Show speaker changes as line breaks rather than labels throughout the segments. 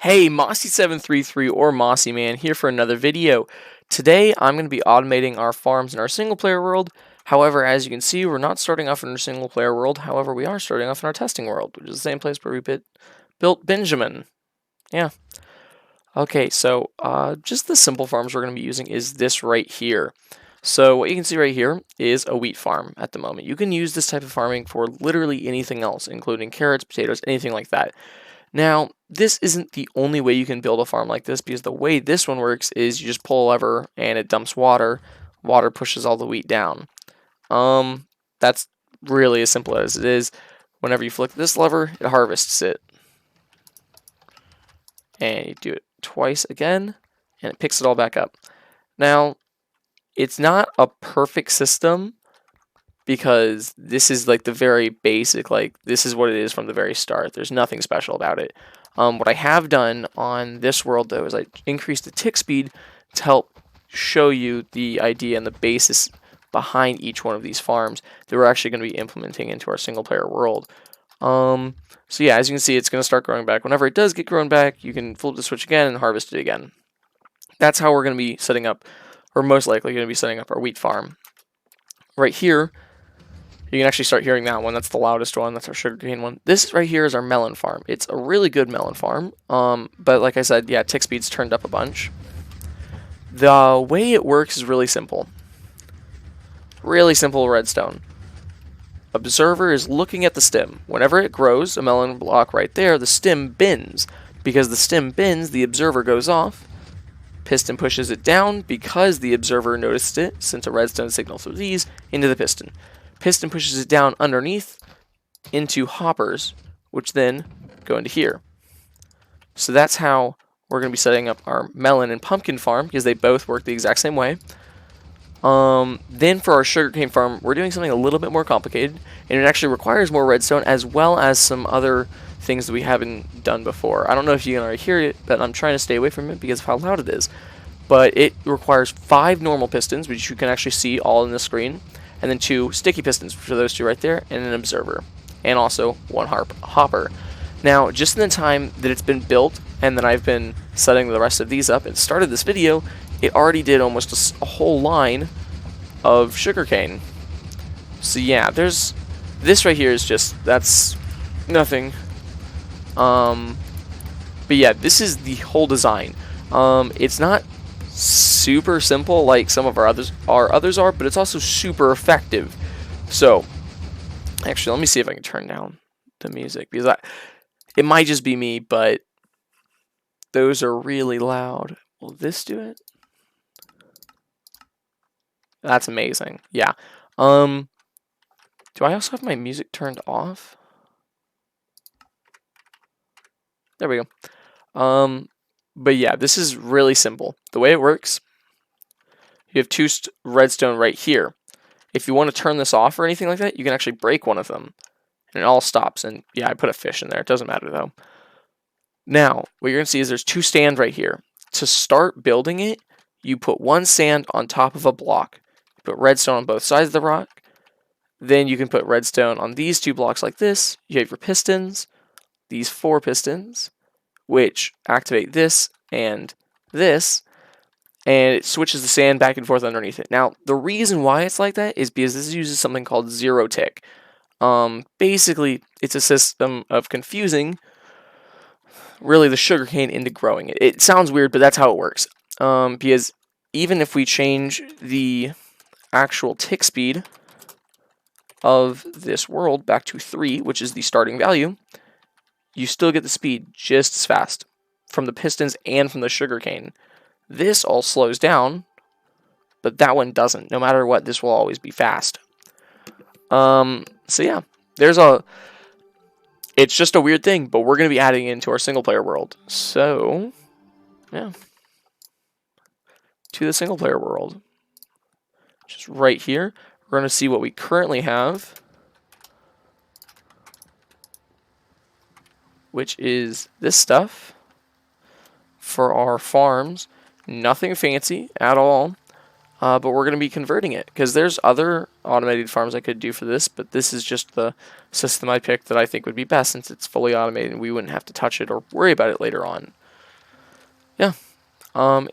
Hey, Mossy733 or Mossy Man here for another video. Today I'm going to be automating our farms in our single player world. However, as you can see, we're not starting off in our single player world. However, we are starting off in our testing world, which is the same place where we built Benjamin. Yeah. Okay, so just the simple farms we're going to be using is this right here. So what you can see right here is a wheat farm at the moment. You can use this type of farming for literally anything else, including carrots, potatoes, anything like that. Now, this isn't the only way you can build a farm like this, because the way this one works is you just pull a lever and it dumps water. Water pushes all the wheat down. That's really as simple as it is. Whenever you flick this lever, it harvests it. And you do it twice again, and it picks it all back up. Now, it's not a perfect system, because this is like the very basic, like this is what it is from the very start. There's nothing special about it. What I have done on this world though is I increased the tick speed to help show you the idea and the basis behind each one of these farms that we're actually going to be implementing into our single player world. So yeah, as you can see, it's going to start growing back. Whenever it does get grown back, you can flip the switch again and harvest it again. That's how we're going to be setting up, or most likely going to be setting up our wheat farm. Right here, you can actually start hearing that one. That's the loudest one. That's our sugarcane one. This right here is our melon farm. It's a really good melon farm. But like I said, yeah, tick speed's turned up a bunch. The way it works is really simple. Really simple redstone. Observer is looking at the stem. Whenever it grows, a melon block right there, the stem bends. Because the stem bends, the observer goes off. Piston pushes it down because the observer noticed it, sent a redstone signal through these into the piston. Piston pushes it down underneath into hoppers, which then go into here. So that's how we're going to be setting up our melon and pumpkin farm, because they both work the exact same way. Then for our sugarcane farm, we're doing something a little bit more complicated, and it actually requires more redstone as well as some other things that we haven't done before. I don't know if you can already hear it, but I'm trying to stay away from it because of how loud it is. But it requires 5 normal pistons, which you can actually see all in the screen, and then 2 sticky pistons, which are those 2 right there, and an observer, and also 1 hopper. Now, just in the time that it's been built, and that I've been setting the rest of these up and started this video, it already did almost a whole line of sugarcane. So yeah, there's this right here is just, that's nothing. But yeah, this is the whole design. It's not super simple like some of our others are, but it's also super effective. So actually, let me see if I can turn down the music, because it might just be me, but those are really loud. Will this do it? That's amazing. Yeah. Do I also have my music turned off? There we go. But yeah, this is really simple. The way it works, you have 2 redstone right here. If you want to turn this off or anything like that, you can actually break one of them, and it all stops. And yeah, I put a fish in there. It doesn't matter though. Now, what you're going to see is there's 2 sand right here. To start building it, you put 1 sand on top of a block. You put redstone on both sides of the rock. Then you can put redstone on these 2 blocks like this. You have your pistons, these 4 pistons, which activate this, and it switches the sand back and forth underneath it. Now, the reason why it's like that is because this uses something called zero tick. Basically, it's a system of confusing, really, the sugarcane into growing it. It sounds weird, but that's how it works. Because even if we change the actual tick speed of this world back to 3, which is the starting value, you still get the speed just as fast from the pistons and from the sugarcane. This all slows down, but that one doesn't. No matter what, this will always be fast. So yeah, it's just a weird thing, but we're going to be adding it into our single player world. So, yeah. To the single player world. Just right here, we're going to see what we currently have, which is this stuff for our farms. Nothing fancy at all, but we're going to be converting it, because there's other automated farms I could do for this, but this is just the system I picked that I think would be best, since it's fully automated and we wouldn't have to touch it or worry about it later on. yeah.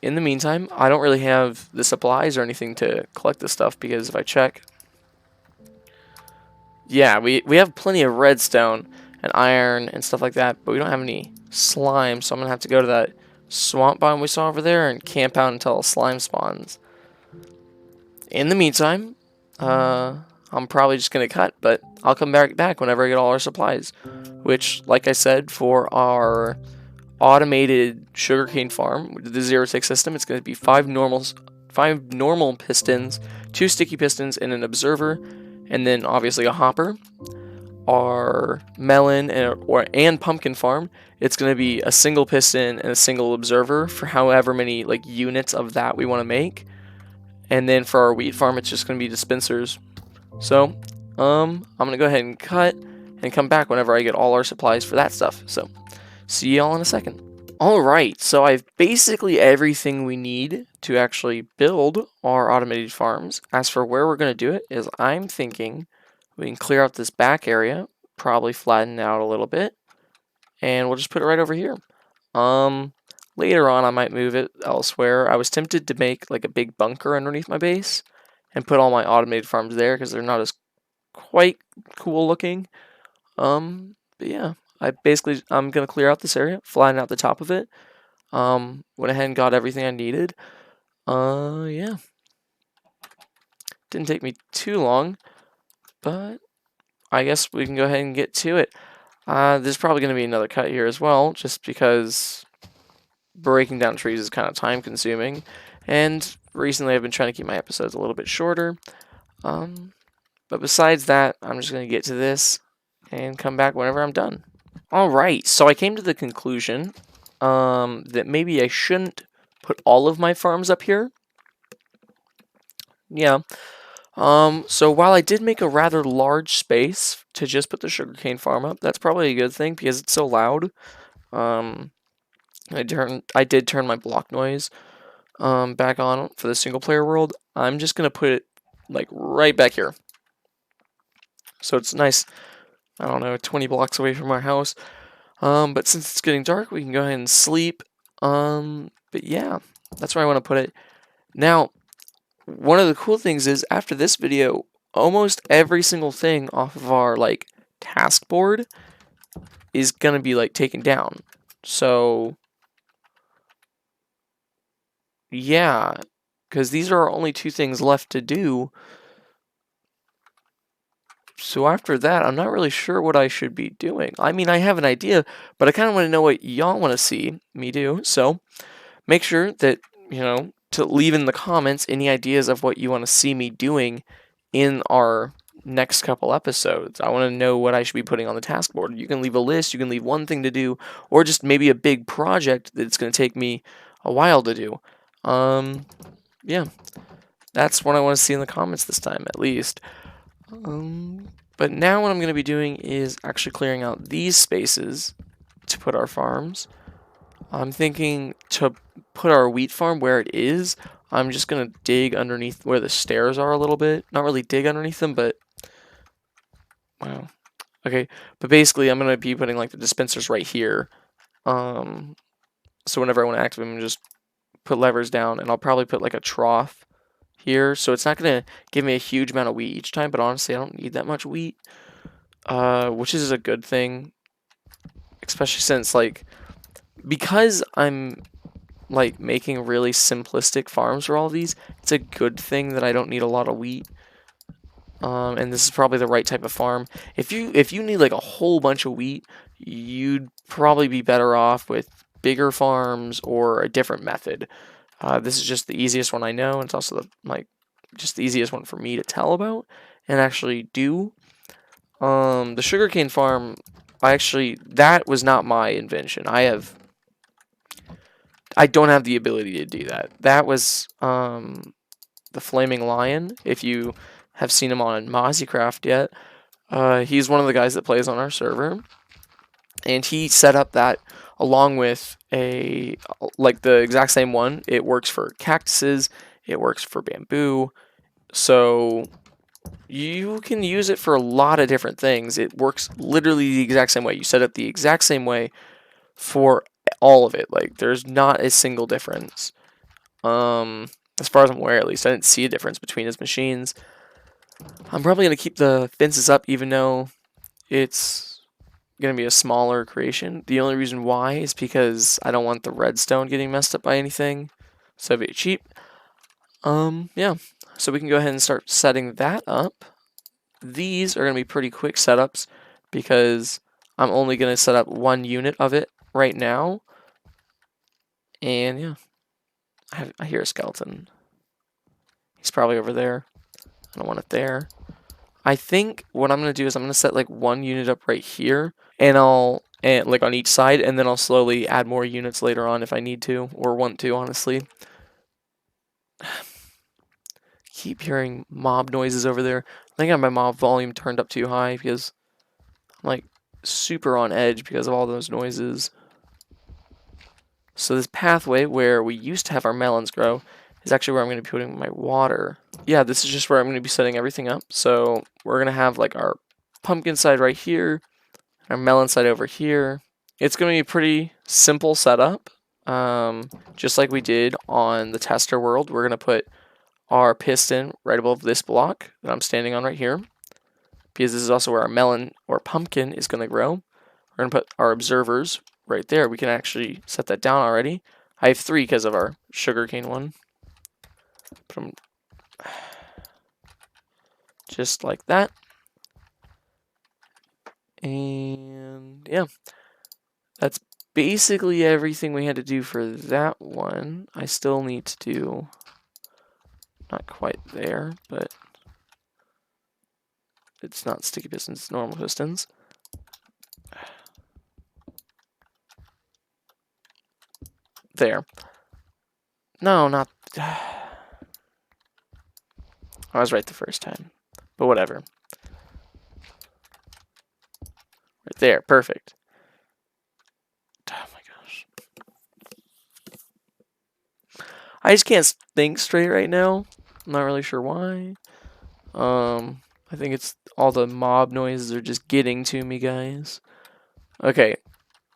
In the meantime, I don't really have the supplies or anything to collect this stuff because if I check, yeah, we have plenty of redstone and iron and stuff like that, but we don't have any slime, so I'm gonna have to go to that swamp biome we saw over there and camp out until slime spawns. In the meantime, I'm probably just gonna cut, but I'll come back whenever I get all our supplies. Which, like I said, for our automated sugarcane farm with the 0-tick system, it's going to be five normal pistons, 2 sticky pistons, and an observer, and then obviously a hopper. Our melon and pumpkin farm, it's going to be a single piston and a single observer for however many like units of that we want to make. And then for our wheat farm, it's just going to be dispensers. So, I'm going to go ahead and cut and come back whenever I get all our supplies for that stuff. So, see y'all in a second. Alright, so I've basically everything we need to actually build our automated farms. As for where we're going to do it, is I'm thinking we can clear out this back area, probably flatten it out a little bit, and we'll just put it right over here. Later on I might move it elsewhere. I was tempted to make like a big bunker underneath my base and put all my automated farms there because they're not as quite cool looking. But yeah, I'm gonna clear out this area, flatten out the top of it. Went ahead and got everything I needed. Yeah. Didn't take me too long, but I guess we can go ahead and get to it. There's probably gonna be another cut here as well, just because breaking down trees is kind of time consuming, and recently I've been trying to keep my episodes a little bit shorter. But besides that, I'm just gonna get to this and come back whenever I'm done. Alright, so I came to the conclusion that maybe I shouldn't put all of my farms up here. Yeah. So while I did make a rather large space to just put the sugarcane farm up, that's probably a good thing because it's so loud. I did turn my block noise back on for the single player world. I'm just gonna put it like right back here. So it's nice, I don't know, 20 blocks away from our house. But since it's getting dark, we can go ahead and sleep. But yeah, that's where I want to put it. Now, one of the cool things is after this video, almost every single thing off of our like task board is gonna be like taken down. So yeah, because these are our only 2 things left to do. So after that, I'm not really sure what I should be doing. I mean, I have an idea, but I kind of want to know what y'all want to see me do. So make sure that, to leave in the comments any ideas of what you want to see me doing in our next couple episodes. I want to know what I should be putting on the task board. You can leave a list, you can leave one thing to do, or just maybe a big project that's going to take me a while to do. Yeah, that's what I want to see in the comments this time, at least. But now what I'm going to be doing is actually clearing out these spaces to put our farms. I'm thinking to put our wheat farm where it is. I'm just going to dig underneath where the stairs are a little bit. Not really dig underneath them, but wow. Okay, but basically I'm going to be putting like the dispensers right here. So whenever I want to activate them, just put levers down, and I'll probably put like a trough here, so it's not going to give me a huge amount of wheat each time, but honestly I don't need that much wheat, which is a good thing, especially since like because I'm like making really simplistic farms for all of these, it's a good thing that I don't need a lot of wheat. And this is probably the right type of farm. If you need like a whole bunch of wheat, you'd probably be better off with bigger farms or a different method. This is just the easiest one I know, and it's also just the easiest one for me to tell about and actually do. The sugarcane farm, that was not my invention. I don't have the ability to do that. That was the Flaming Lion. If you have seen him on Mozziecraft yet, he's one of the guys that plays on our server, and he set up that along with the exact same one. It works for cactuses, it works for bamboo, so you can use it for a lot of different things. It works literally the exact same way. You set up the exact same way for all of it. Like, there's not a single difference. As far as I'm aware, at least, I didn't see a difference between his machines. I'm probably going to keep the fences up, even though it's going to be a smaller creation. The only reason why is because I don't want the redstone getting messed up by anything. So it'd be cheap. Yeah. So we can go ahead and start setting that up. These are going to be pretty quick setups because I'm only going to set up one unit of it right now. And yeah, I hear a skeleton. He's probably over there. I don't want it there. I think what I'm going to do is I'm going to set like one unit up right here, and like on each side, and then I'll slowly add more units later on if I need to or want to, honestly. Keep hearing mob noises over there. I think I have my mob volume turned up too high because I'm like super on edge because of all those noises. So this pathway where we used to have our melons grow is actually where I'm going to be putting my water. Yeah, this is just where I'm going to be setting everything up. So we're going to have like our pumpkin side right here, our melon side over here. It's going to be a pretty simple setup. Just like we did on the tester world, we're going to put our piston right above this block that I'm standing on right here, because this is also where our melon or pumpkin is going to grow. We're going to put our observers right there. We can actually set that down already. I have 3 because of our sugarcane one. Put them just like that. And yeah, that's basically everything we had to do for that one. I still need to do, not quite there, but it's not sticky pistons, it's normal pistons. There. No, not... I was right the first time, but whatever. Right there, perfect. Oh my gosh. I just can't think straight right now. I'm not really sure why. I think it's all the mob noises are just getting to me, guys. Okay,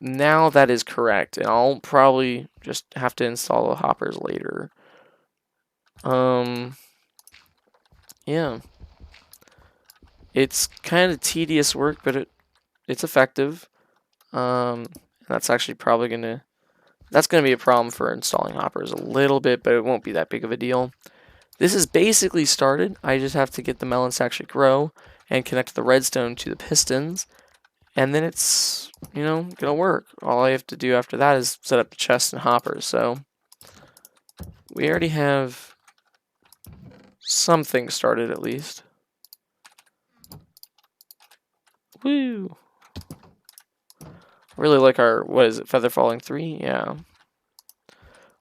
now that is correct, and I'll probably just have to install the hoppers later. Yeah. It's kind of tedious work, but it's effective. That's actually probably that's gonna be a problem for installing hoppers a little bit, but it won't be that big of a deal. This is basically started. I just have to get the melons to actually grow and connect the redstone to the pistons, and then it's, you know, gonna work. All I have to do after that is set up the chests and hoppers. So we already have something started at least. Woo! Really like our, what is it, Feather Falling 3? Yeah.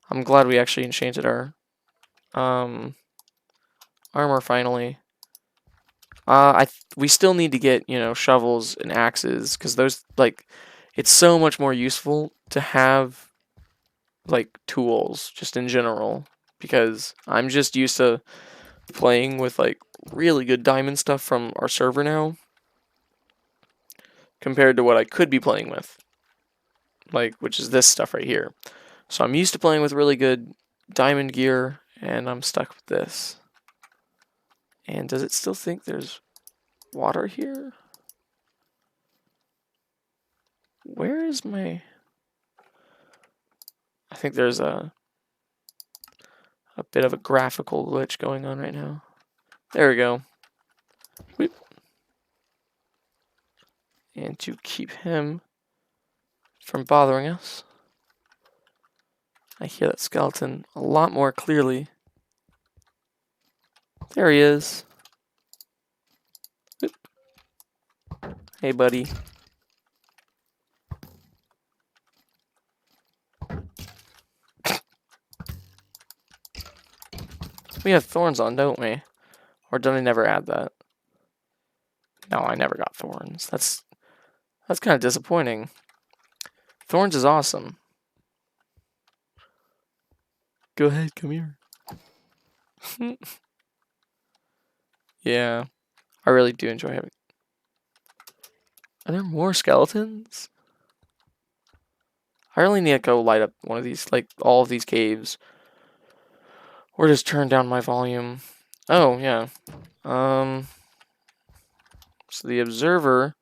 I'm glad we actually enchanted our armor finally. We still need to get, you know, shovels and axes, because those, like, it's so much more useful to have, like, tools, just in general, because I'm just used to playing with, like, really good diamond stuff from our server now, compared to what I could be playing with, like, which is this stuff right here. So I'm used to playing with really good diamond gear, and I'm stuck with this. And does it still think there's water here? Where is my... I think there's a bit of a graphical glitch going on right now. There we go. Whoop. And to keep him from bothering us, I hear that skeleton a lot more clearly. There he is. Whoop. Hey, buddy. We have thorns on, don't we? Or did I never add that? No, I never got thorns. That's kind of disappointing. Thorns is awesome. Go ahead, come here. Yeah, I really do enjoy having... Are there more skeletons? I really need to go light up one of these, like all of these caves. Or just turn down my volume. Oh, yeah. So the observer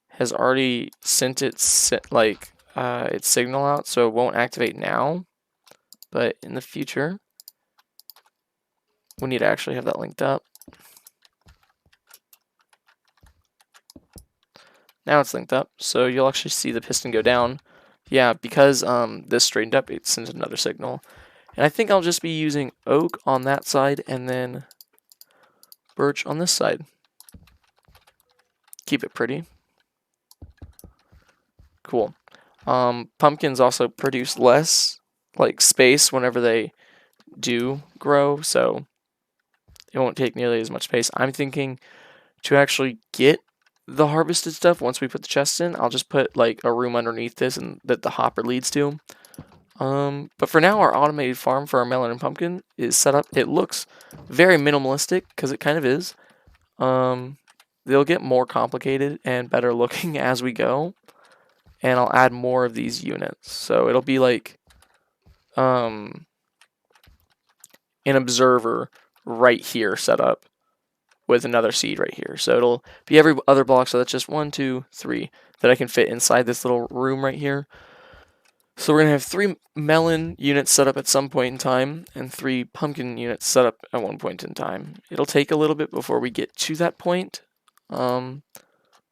has already sent its its signal out, so it won't activate now. But in the future, we need to actually have that linked up. Now it's linked up, so you'll actually see the piston go down. Yeah, because this straightened up, it sends another signal. And I think I'll just be using oak on that side and then birch on this side. Keep it pretty. Cool. Pumpkins also produce less like space whenever they do grow, so it won't take nearly as much space. I'm thinking to actually get the harvested stuff once we put the chests in, I'll just put like a room underneath this and that the hopper leads to. But for now, our automated farm for our melon and pumpkin is set up. It looks very minimalistic because it kind of is. They'll get more complicated and better looking as we go, and I'll add more of these units. So it'll be like an observer right here set up with another seed right here. So it'll be every other block. So that's just 1, 2, 3 that I can fit inside this little room right here. So we're going to have 3 melon units set up at some point in time and 3 pumpkin units set up at one point in time. It'll take a little bit before we get to that point. But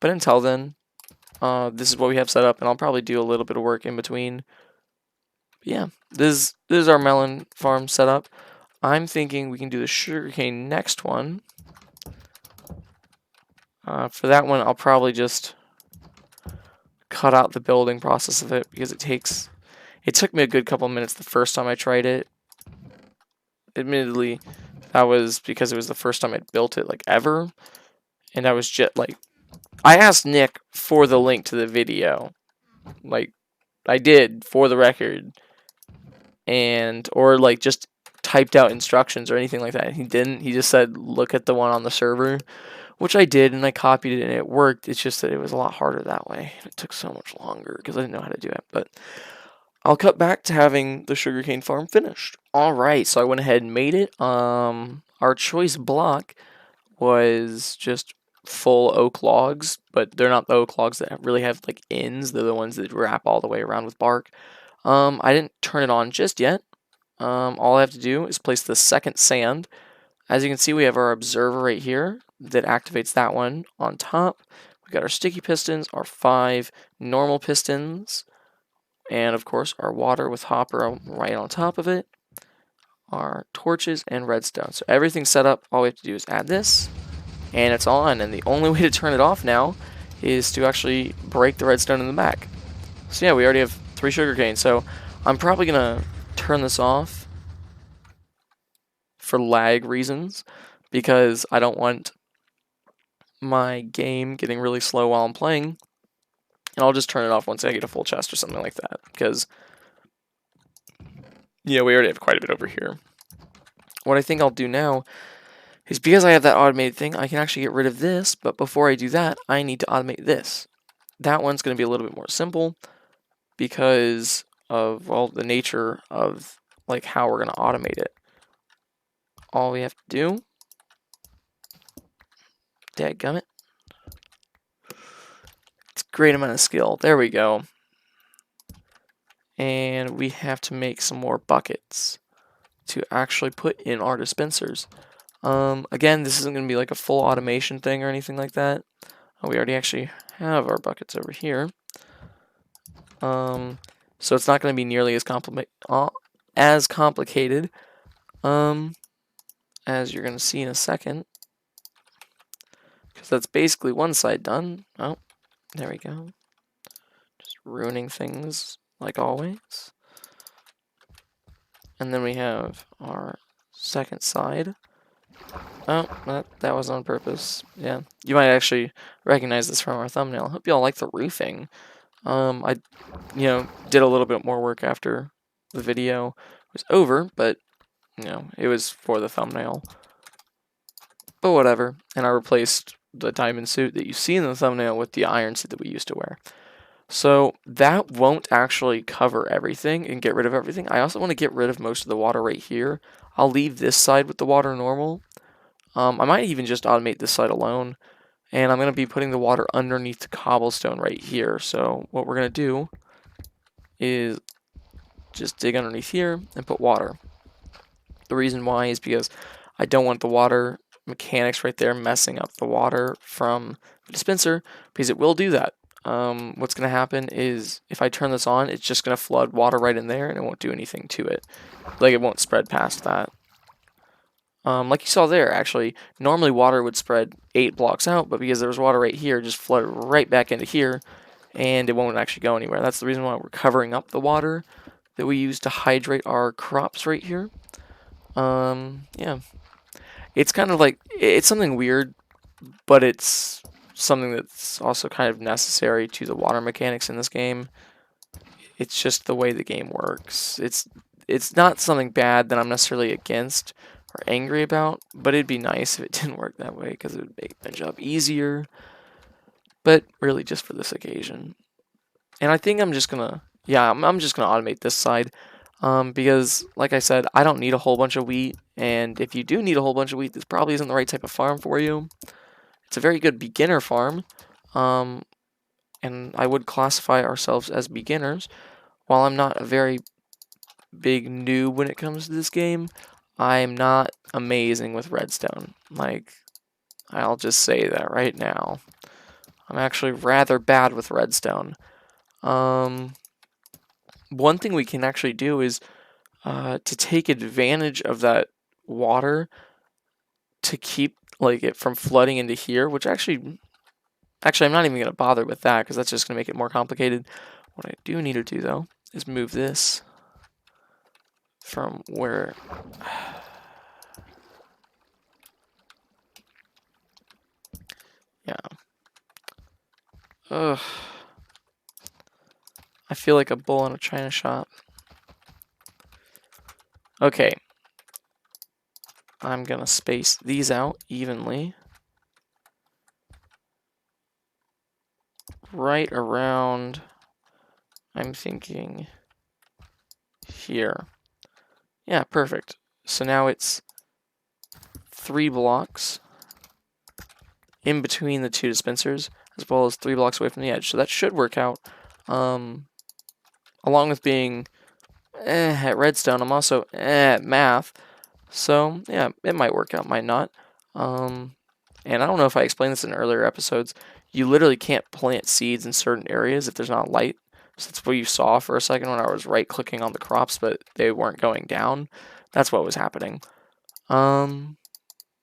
until then, this is what we have set up, and I'll probably do a little bit of work in between. But yeah, this is our melon farm set up. I'm thinking we can do the sugarcane next one. For that one, I'll probably just cut out the building process of it because it took me a good couple minutes the first time I tried it. Admittedly, that was because it was the first time I'd built it like ever, and I was just like, I asked Nick for the link to the video, like I did for the record, or like just typed out instructions or anything like that. He didn't. He just said look at the one on the server, which I did, and I copied it and it worked. It's just that it was a lot harder that way. It took so much longer because I didn't know how to do it. But I'll cut back to having the sugarcane farm finished. All right, so I went ahead and made it. Our choice block was just full oak logs, but they're not the oak logs that really have like ends. They're the ones that wrap all the way around with bark. I didn't turn it on just yet. All I have to do is place the second sand. As you can see, we have our observer right here that activates that one on top. We've got our sticky pistons, our 5 normal pistons, and of course our water with hopper right on top of it, our torches and redstone. So everything's set up. All we have to do is add this, and it's on. And the only way to turn it off now is to actually break the redstone in the back. So yeah, we already have 3 sugarcane. So I'm probably gonna turn this off for lag reasons because I don't want my game getting really slow while I'm playing. And I'll just turn it off once I get a full chest or something like that, because yeah, we already have quite a bit over here. What I think I'll do now is, because I have that automated thing, I can actually get rid of this, but before I do that, I need to automate this. That one's going to be a little bit more simple because of, well, the nature of like how we're going to automate it. All we have to do, dadgummit, it's a great amount of skill. There we go. And we have to make some more buckets to actually put in our dispensers. Again, this isn't going to be like a full automation thing or anything like that. We already actually have our buckets over here. So it's not going to be nearly as complicated as you're going to see in a second. Because that's basically one side done. Oh, there we go. Just ruining things like always. And then we have our second side. Oh, that was on purpose. Yeah, you might actually recognize this from our thumbnail. Hope y'all like the roofing. I, did a little bit more work after the video was over, but, it was for the thumbnail. But whatever. And I replaced the diamond suit that you see in the thumbnail with the iron suit that we used to wear. So that won't actually cover everything and get rid of everything. I also want to get rid of most of the water right here. I'll leave this side with the water normal. I might even just automate this side alone. And I'm going to be putting the water underneath the cobblestone right here. So what we're going to do is just dig underneath here and put water. The reason why is because I don't want the water mechanics right there messing up the water from the dispenser, because it will do that. What's going to happen is if I turn this on, it's just going to flood water right in there and it won't do anything to it. Like, it won't spread past that. Like you saw there, actually, normally water would spread 8 blocks out, but because there was water right here, it just flooded right back into here, and it won't actually go anywhere. That's the reason why we're covering up the water that we use to hydrate our crops right here. Yeah. It's kind of like, it's something weird, but it's something that's also kind of necessary to the water mechanics in this game. It's just the way the game works. It's not something bad that I'm necessarily against or angry about, but it'd be nice if it didn't work that way, because it would make my job easier, but really just for this occasion. And I think I'm just gonna, yeah, I'm just gonna automate this side, because, like I said, I don't need a whole bunch of wheat, and if you do need a whole bunch of wheat, this probably isn't the right type of farm for you. It's a very good beginner farm, and I would classify ourselves as beginners. While I'm not a very big noob when it comes to this game, I'm not amazing with redstone. Like, I'll just say that right now. I'm actually rather bad with redstone. One thing we can actually do is to take advantage of that water to keep like it from flooding into here, which actually I'm not even going to bother with that, because that's just going to make it more complicated. What I do need to do, though, is move this from where... Yeah. Ugh. I feel like a bull in a china shop. Okay. I'm going to space these out evenly. Right around, I'm thinking, here. Yeah, perfect. So now it's 3 blocks in between the 2 dispensers, as well as 3 blocks away from the edge. So that should work out. Along with being at redstone, I'm also at math. So yeah, it might work out, might not. And I don't know if I explained this in earlier episodes. You literally can't plant seeds in certain areas if there's not light. So that's what you saw for a second when I was right-clicking on the crops, but they weren't going down. That's what was happening. Now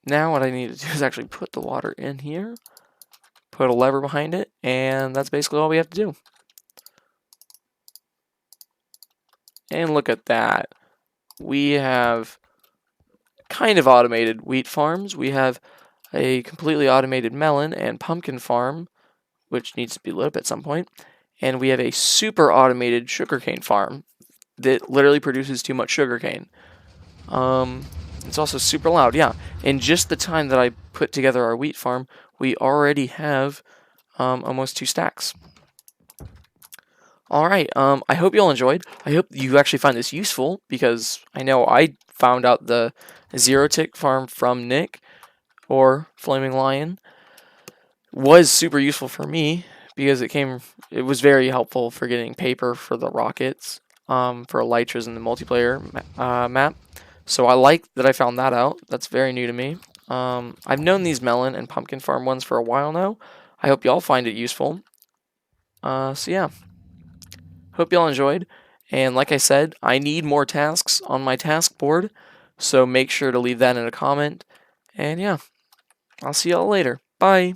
what I need to do is actually put the water in here, put a lever behind it, and that's basically all we have to do. And look at that. We have kind of automated wheat farms. We have a completely automated melon and pumpkin farm, which needs to be lit up at some point. And we have a super automated sugarcane farm that literally produces too much sugarcane. It's also super loud, yeah. In just the time that I put together our wheat farm, we already have almost 2 stacks. Alright, I hope you all enjoyed. I hope you actually find this useful, because I know I found out the 0-tick farm from Nick, or Flaming Lion, was super useful for me, because it was very helpful for getting paper for the rockets, for elytras in the multiplayer map. So I like that I found that out. That's very new to me. I've known these melon and pumpkin farm ones for a while now. I hope y'all find it useful. So yeah. Hope y'all enjoyed. And like I said, I need more tasks on my task board. So make sure to leave that in a comment. And yeah, I'll see y'all later. Bye.